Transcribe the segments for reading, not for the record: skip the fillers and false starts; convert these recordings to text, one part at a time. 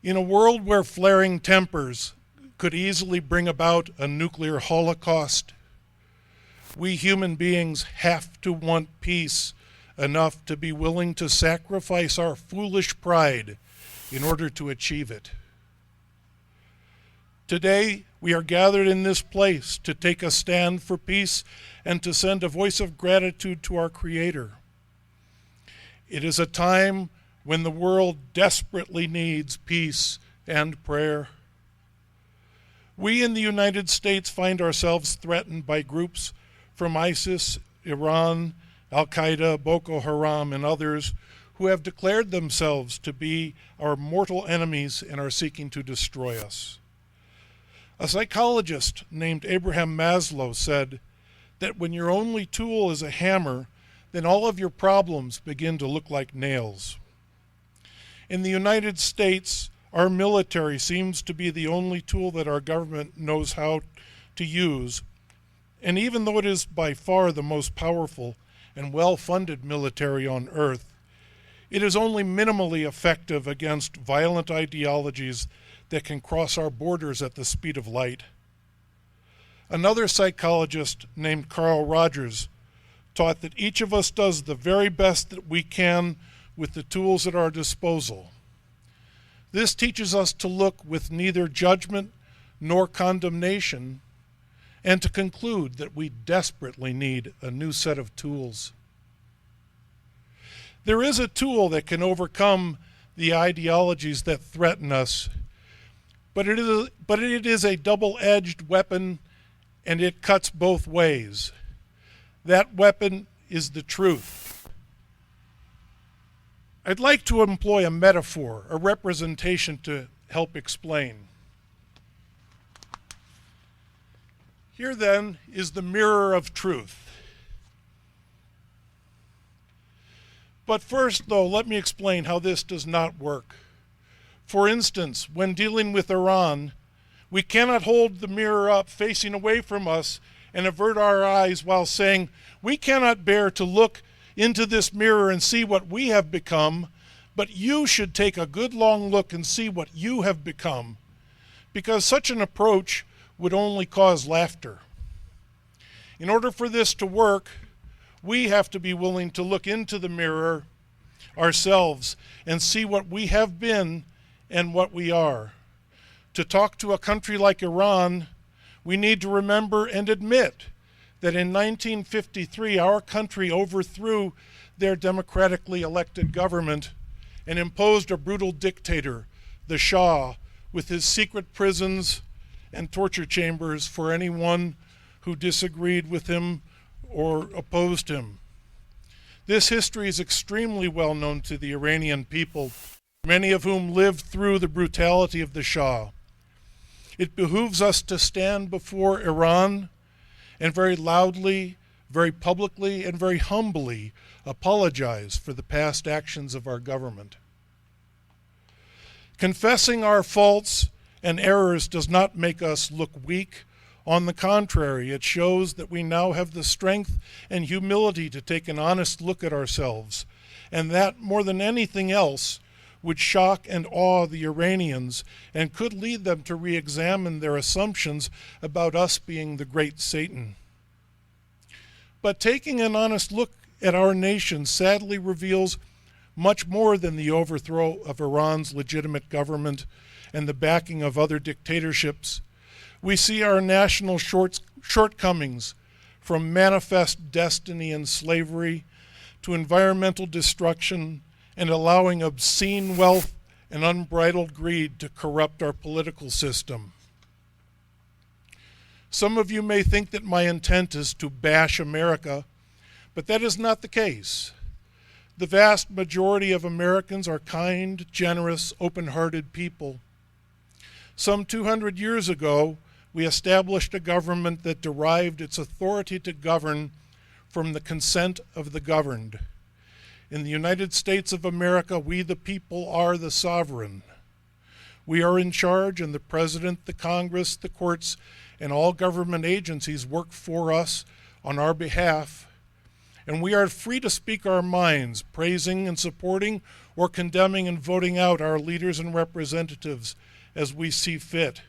In a world where flaring tempers could easily bring about a nuclear holocaust, we human beings have to want peace enough to be willing to sacrifice our foolish pride in order to achieve it. Today, we are gathered in this place to take a stand for peace and to send a voice of gratitude to our Creator. It is a time when the world desperately needs peace and prayer. We in the United States find ourselves threatened by groups from ISIS, Iran, Al-Qaeda, Boko Haram, and others who have declared themselves to be our mortal enemies and are seeking to destroy us. A psychologist named Abraham Maslow said that when your only tool is a hammer, then all of your problems begin to look like nails. In the United States, our military seems to be the only tool that our government knows how to use, and even though it is by far the most powerful and well-funded military on earth, it is only minimally effective against violent ideologies that can cross our borders at the speed of light. Another psychologist named Carl Rogers taught that each of us does the very best that we can with the tools at our disposal. This teaches us to look with neither judgment nor condemnation and to conclude that we desperately need a new set of tools. There is a tool that can overcome the ideologies that threaten us, but it is a double-edged weapon, and it cuts both ways. That weapon is the truth. I'd like to employ a metaphor, a representation to help explain. Here then is the mirror of truth. But first, though, let me explain how this does not work. For instance, when dealing with Iran, we cannot hold the mirror up facing away from us and avert our eyes while saying, "We cannot bear to look into this mirror and see what we have become, but you should take a good long look and see what you have become," because such an approach would only cause laughter. In order for this to work, we have to be willing to look into the mirror ourselves and see what we have been and what we are. To talk to a country like Iran, we need to remember and admit that in 1953 our country overthrew their democratically elected government and imposed a brutal dictator, the Shah, with his secret prisons and torture chambers for anyone who disagreed with him or opposed him. This history is extremely well known to the Iranian people, many of whom lived through the brutality of the Shah. It behooves us to stand before Iran and very loudly, very publicly, and very humbly apologize for the past actions of our government. Confessing our faults and errors does not make us look weak. On the contrary, it shows that we now have the strength and humility to take an honest look at ourselves, and that, more than anything else, would shock and awe the Iranians and could lead them to re-examine their assumptions about us being the great Satan. But taking an honest look at our nation sadly reveals much more than the overthrow of Iran's legitimate government and the backing of other dictatorships. We see our national shortcomings, from manifest destiny and slavery to environmental destruction and allowing obscene wealth and unbridled greed to corrupt our political system. Some of you may think that my intent is to bash America, but that is not the case. The vast majority of Americans are kind, generous, open-hearted people. Some 200 years ago, we established a government that derived its authority to govern from the consent of the governed. In the United States of America, we the people are the sovereign. We are in charge, and the President, the Congress, the courts, and all government agencies work for us on our behalf, and we are free to speak our minds, praising and supporting or condemning and voting out our leaders and representatives as we see fit.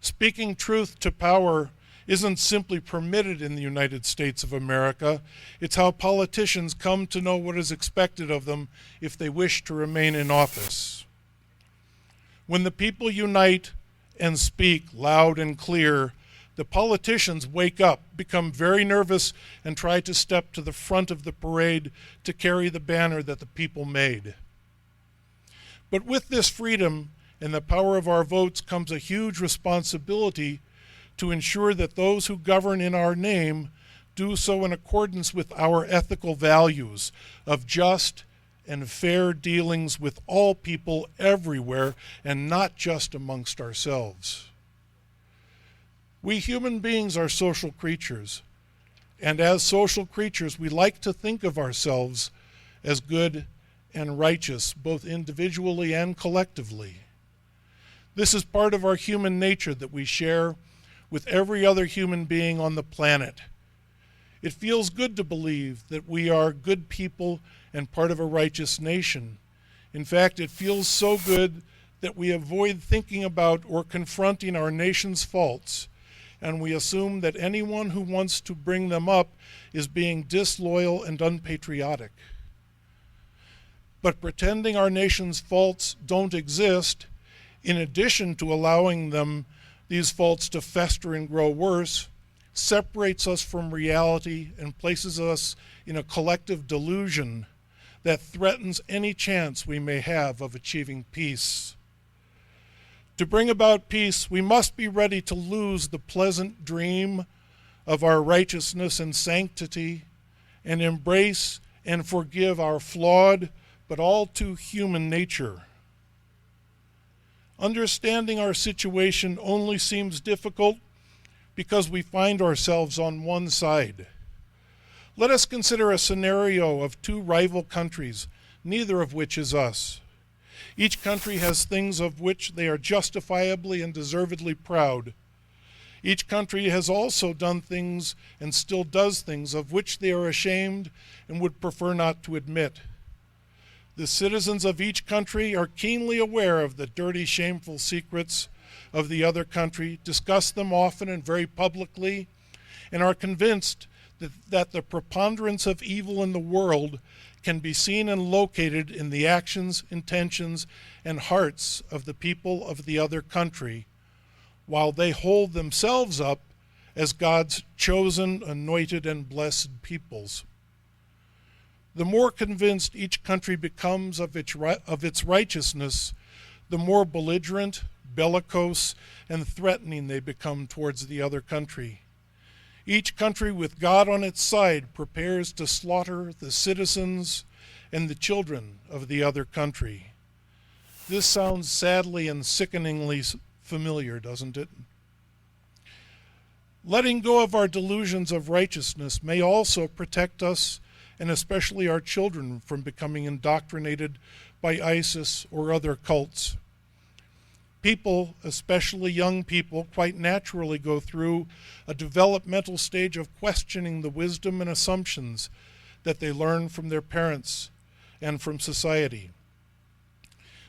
Speaking truth to power isn't simply permitted in the United States of America. It's how politicians come to know what is expected of them if they wish to remain in office. When the people unite and speak loud and clear, the politicians wake up, become very nervous, and try to step to the front of the parade to carry the banner that the people made. But with this freedom and the power of our votes comes a huge responsibility to ensure that those who govern in our name do so in accordance with our ethical values of just and fair dealings with all people everywhere and not just amongst ourselves. We human beings are social creatures, and as social creatures we like to think of ourselves as good and righteous, both individually and collectively. This is part of our human nature that we share with every other human being on the planet. It feels good to believe that we are good people and part of a righteous nation. In fact, it feels so good that we avoid thinking about or confronting our nation's faults, and we assume that anyone who wants to bring them up is being disloyal and unpatriotic. But pretending our nation's faults don't exist, in addition to allowing these faults to fester and grow worse, separates us from reality and places us in a collective delusion that threatens any chance we may have of achieving peace. To bring about peace, we must be ready to lose the pleasant dream of our righteousness and sanctity and embrace and forgive our flawed but all too human nature. Understanding our situation only seems difficult because we find ourselves on one side. Let us consider a scenario of two rival countries, neither of which is us. Each country has things of which they are justifiably and deservedly proud. Each country has also done things and still does things of which they are ashamed and would prefer not to admit. The citizens of each country are keenly aware of the dirty, shameful secrets of the other country, discuss them often and very publicly, and are convinced that the preponderance of evil in the world can be seen and located in the actions, intentions, and hearts of the people of the other country, while they hold themselves up as God's chosen, anointed, and blessed peoples. The more convinced each country becomes of its righteousness, the more belligerent, bellicose, and threatening they become towards the other country. Each country with God on its side prepares to slaughter the citizens and the children of the other country. This sounds sadly and sickeningly familiar, doesn't it? Letting go of our delusions of righteousness may also protect us, and especially our children, from becoming indoctrinated by ISIS or other cults. People, especially young people, quite naturally go through a developmental stage of questioning the wisdom and assumptions that they learn from their parents and from society.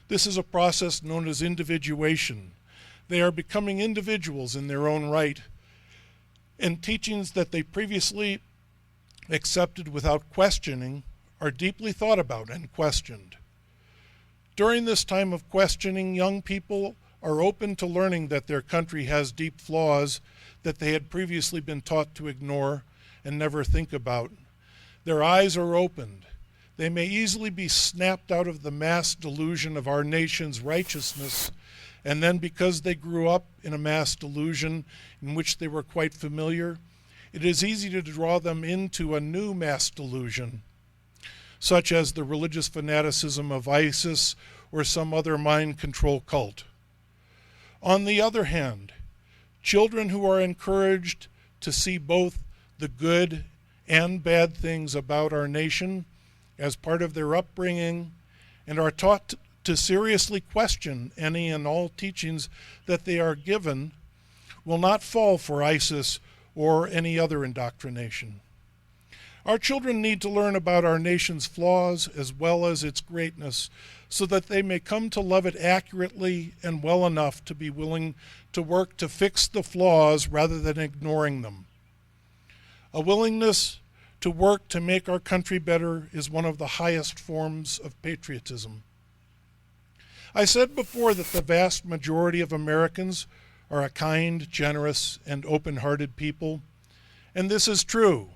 This is a process known as individuation. They are becoming individuals in their own right, and teachings that they previously accepted without questioning are deeply thought about and questioned. During this time of questioning, young people are open to learning that their country has deep flaws that they had previously been taught to ignore and never think about. Their eyes are opened. They may easily be snapped out of the mass delusion of our nation's righteousness, and then because they grew up in a mass delusion in which they were quite familiar, it is easy to draw them into a new mass delusion, such as the religious fanaticism of ISIS or some other mind control cult. On the other hand, children who are encouraged to see both the good and bad things about our nation as part of their upbringing and are taught to seriously question any and all teachings that they are given will not fall for ISIS or any other indoctrination. Our children need to learn about our nation's flaws as well as its greatness so that they may come to love it accurately and well enough to be willing to work to fix the flaws rather than ignoring them. A willingness to work to make our country better is one of the highest forms of patriotism. I said before that the vast majority of Americans are a kind, generous, and open-hearted people, and this is true.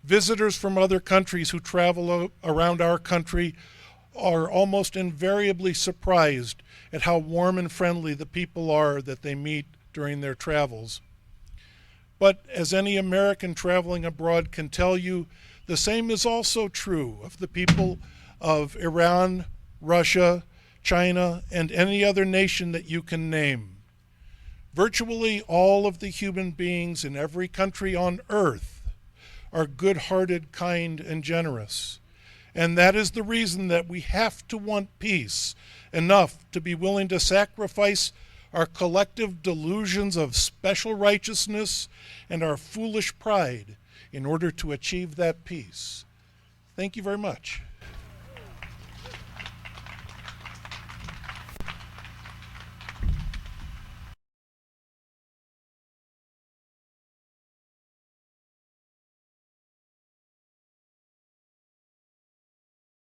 Visitors from other countries who travel around our country are almost invariably surprised at how warm and friendly the people are that they meet during their travels. But as any American traveling abroad can tell you, the same is also true of the people of Iran, Russia, China, and any other nation that you can name. Virtually all of the human beings in every country on earth are good-hearted, kind, and generous. And that is the reason that we have to want peace enough to be willing to sacrifice our collective delusions of special righteousness and our foolish pride in order to achieve that peace. Thank you very much.